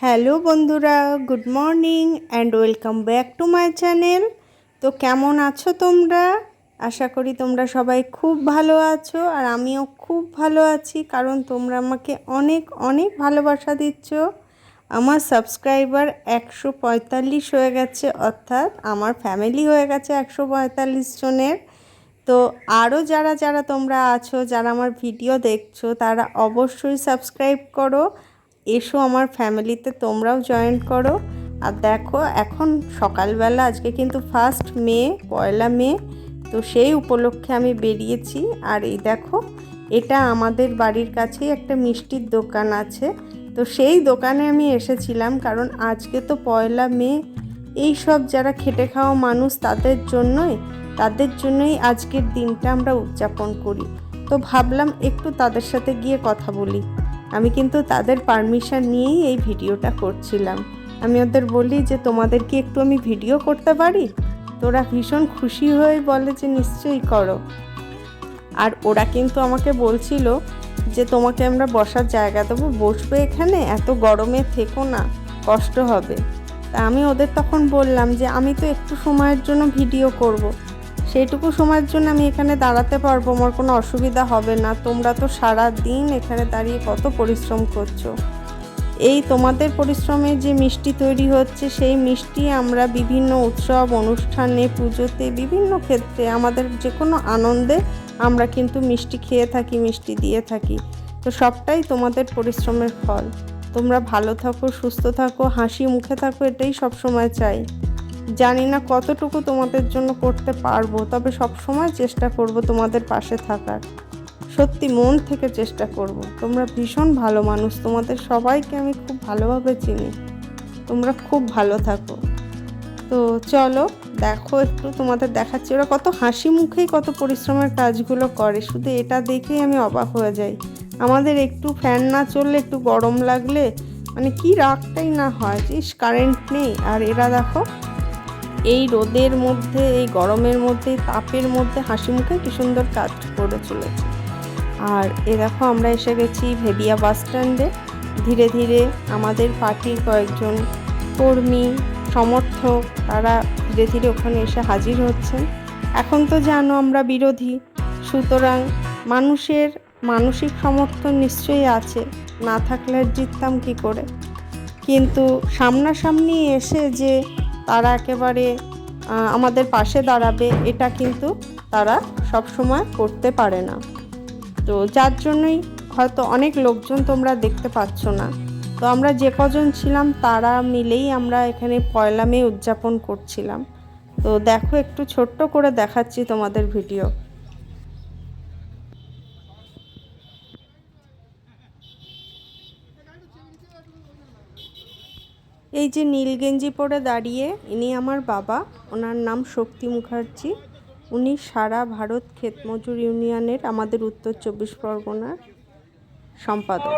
Hello বন্ধুরা, good morning and welcome back to my channel. তো কেমন আছো তোমরা? আশা করি তোমরা সবাই খুব ভালো আছো, আর আমিও খুব ভালো আছি, কারণ তোমরা আমাকে অনেক অনেক ভালোবাসা দিচ্ছ। আমার সাবস্ক্রাইবার 145 হয়ে গেছে, অর্থাৎ আমার ফ্যামিলি হয়ে গেছে 145 জনের। তো আরও যারা যারা তোমরা আছো, যারা আমার ভিডিও দেখছো, তারা অবশ্যই সাবস্ক্রাইব করো, এসো আমার ফ্যামিলিতে তোমরাও জয়েন করো। আর দেখো, এখন সকালবেলা, আজকে কিন্তু 1 মে, 1 মে, তো সেই উপলক্ষে আমি বেরিয়েছি। আর এই দেখো, এটা আমাদের বাড়ির কাছেই একটা মিষ্টির দোকান আছে, তো সেই দোকানে আমি এসেছিলাম, কারণ আজকে তো 1 মে। এই সব যারা খেটে খাওয়া মানুষ, তাদের জন্যই আজকের দিনটা আমরা উদযাপন করি। তো ভাবলাম একটু তাদের সাথে গিয়ে কথা বলি। আমি কিন্তু তাদের পারমিশন নিয়েই এই ভিডিওটা করছিলাম। আমি ওদের বলি যে তোমাদের কি একটু আমি ভিডিও করতে পারি? তোরা ভীষণ খুশি হয়ে বলে যে নিশ্চয়ই করো। আর ওরা কিন্তু আমাকে বলছিল যে তোমাকে আমরা বসার জায়গা দেবো, বসবে এখানে, এত গরমে থেকো না, কষ্ট হবে। তা আমি ওদের তখন বললাম যে আমি তো একটু সময়ের জন্য ভিডিও করব, সেইটুকু সময়ের জন্য আমি এখানে দাঁড়াতে পারবো, আমার কোনো অসুবিধা হবে না। তোমরা তো সারা দিন এখানে দাঁড়িয়ে কত পরিশ্রম করছো। এই তোমাদের পরিশ্রমে যে মিষ্টি তৈরি হচ্ছে, সেই মিষ্টি আমরা বিভিন্ন উৎসব অনুষ্ঠানে, পুজোতে, বিভিন্ন ক্ষেত্রে, আমাদের যে কোনো আনন্দে আমরা কিন্তু মিষ্টি খেয়ে থাকি, মিষ্টি দিয়ে থাকি। তো সবটাই তোমাদের পরিশ্রমের ফল। তোমরা ভালো থাকো, সুস্থ থাকো, হাসি মুখে থাকো, এটাই সবসময় চাই। জানি না কতটুকু তোমাদের জন্য করতে পারবো, তবে সব সময় চেষ্টা করব তোমাদের পাশে থাকার। সত্যি মন থেকে চেষ্টা করব। তোমরা ভীষণ ভালো মানুষ, তোমাদের সবাইকে আমি খুব ভালোভাবে চিনি। তোমরা খুব ভালো থাকো। তো চলো দেখো, একটু তোমাদের দেখাচ্ছি ওরা কত হাসি মুখেই কত পরিশ্রমের কাজগুলো করে, শুধু এটা দেখেই আমি অবাক হয়ে যাই। আমাদের একটু ফ্যান না চললে, একটু গরম লাগলে মানে কি রাগটাই না হয় যে কারেন্ট নেই। আর এরা দেখো, এই রোদের মধ্যে, এই গরমের মধ্যে, তাপের মধ্যে হাসি মুখে কি সুন্দর কাজ করে চলেছে। আর এ দেখো, আমরা এসে গেছি ভেবিয়া বাস স্ট্যান্ডে। ধীরে ধীরে আমাদের পার্টির কয়েকজন কর্মী, সমর্থক, তারা ধীরে ধীরে ওখানে এসে হাজির হচ্ছেন। এখন তো জানো আমরা বিরোধী, সুতরাং মানুষের মানসিক সমর্থন নিশ্চয়ই আছে, না থাকলে জিততাম কী করে। কিন্তু সামনাসামনি এসে যে তারা একেবারে আমাদের পাশে দাঁড়াবে, এটা কিন্তু তারা সবসময় করতে পারে না। তো যার জন্যই হয়তো অনেক লোকজন তোমরা দেখতে পাচ্ছ না। তো আমরা যে কজন ছিলাম তারা মিলেই আমরা এখানে 1 মে উদযাপন করছিলাম। তো দেখো, একটু ছোট্ট করে দেখাচ্ছি তোমাদের ভিডিও। এই যে নীল গেঞ্জি পরে দাঁড়িয়ে, ইনি আমার বাবা। ওনার নাম শক্তি মুখার্জি। উনি সারা ভারত ক্ষেতমজুর ইউনিয়নের, আমাদের উত্তর 24 পরগনার সম্পাদক।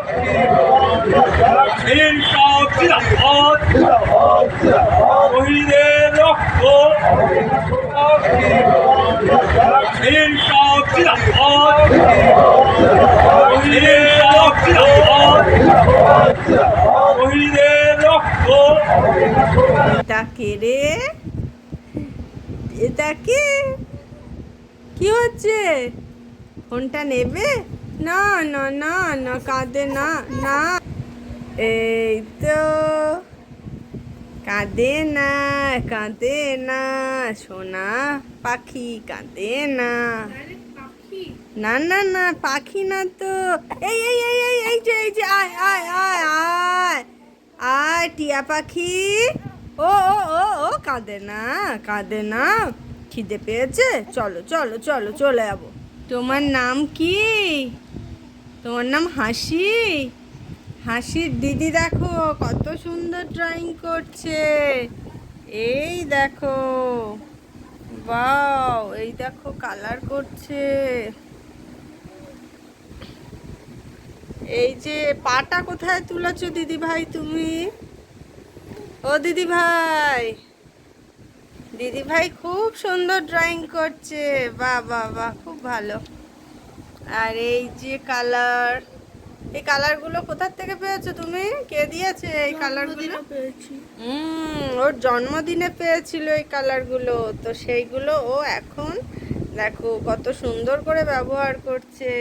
এটা কে রে? এটা কে? কি হচ্ছে? ফোনটা নেবে? না না না না, কাঁদে না, না। এই তো, কাঁদে না, কাঁদে না, সোনা পাখি কাঁদে না। না না না, পাখি না তো। এই এই এই এই এই যে, এই যে, আয় আয় আয় আয় আয়, টিয়া পাখি। ও ও ও ও, কাঁদে না, কাঁদে না। খিদে পেয়েছে? চলো চলো চলো, চলে যাবো। তোমার নাম কি? তোমার নাম হাসি? হাসির দিদি দেখো কত সুন্দর ড্রয়িং করছে। এই দেখো, বাও, এই দেখো কালার করছে। এই যে পাটা কোথায় তুলেছো দিদি ভাই তুমি? ও দিদি ভাই, দিদি ভাই খুব সুন্দর ড্রয়িং করছে। বাহ বাহ বাহ, খুব ভালো। আর এই যে কালার, এই কালারগুলো কোথা থেকে পেয়েছো তুমি? কে দিয়েছে এই কালারগুলো? ওর জন্মদিনে পেয়েছিল এই কালারগুলো, তো সেইগুলো ও এখন দেখো কত সুন্দর করে ব্যবহার করছে।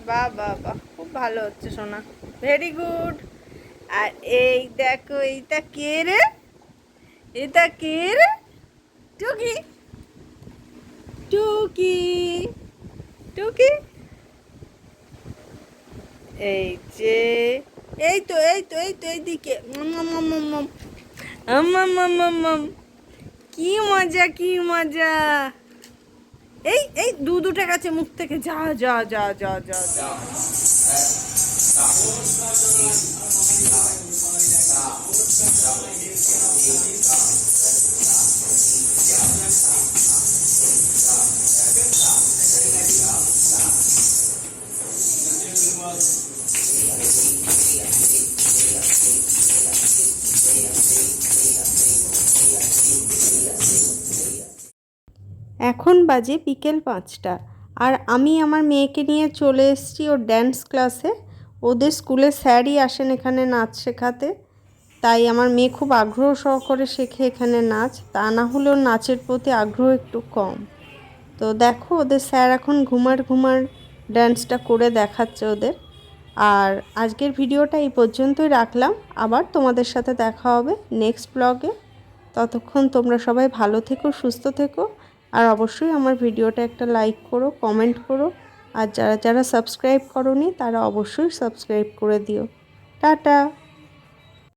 বাহ বাহ বাহ, খুব ভালো হচ্ছে সোনা, ভেরি গুড। আর এই দেখো, এইটা কে রে? এটা কে রে? টুকি, টুকি, টুকি। এই যে, এই তো এই তো এই তো এইদিকে, কি মজা কি মজা। এই এই দুধ উঠে গেছে মুখ থেকে, যা যা যা যা যা যা। এখন বাজে বিকেল 5টা, আর আমি আমার মেয়েকে নিয়ে চলে এসেছি ওর ড্যান্স ক্লাসে। ওদের স্কুলে স্যারই আসেন এখানে নাচ শেখাতে, তাই আমার মেয়ে খুব আগ্রহ সহকারে শেখে এখানে নাচ, তা না হলেও নাচের প্রতি আগ্রহ একটু কম। তো দেখো ওদের স্যার এখন ঘুমার ঘুমার ড্যান্সটা করে দেখাচ্ছে ওদের। আর আজকের ভিডিওটা এই পর্যন্তই রাখলাম, আবার তোমাদের সাথে দেখা হবে নেক্সট ব্লগে। ততক্ষণ তোমরা সবাই ভালো থেকো, সুস্থ থেকো, আর অবশ্যই আমার ভিডিওটা একটা লাইক করো, কমেন্ট করো, আর যারা যারা সাবস্ক্রাইব করোনি তারা অবশ্যই সাবস্ক্রাইব করে দিও। টাটা।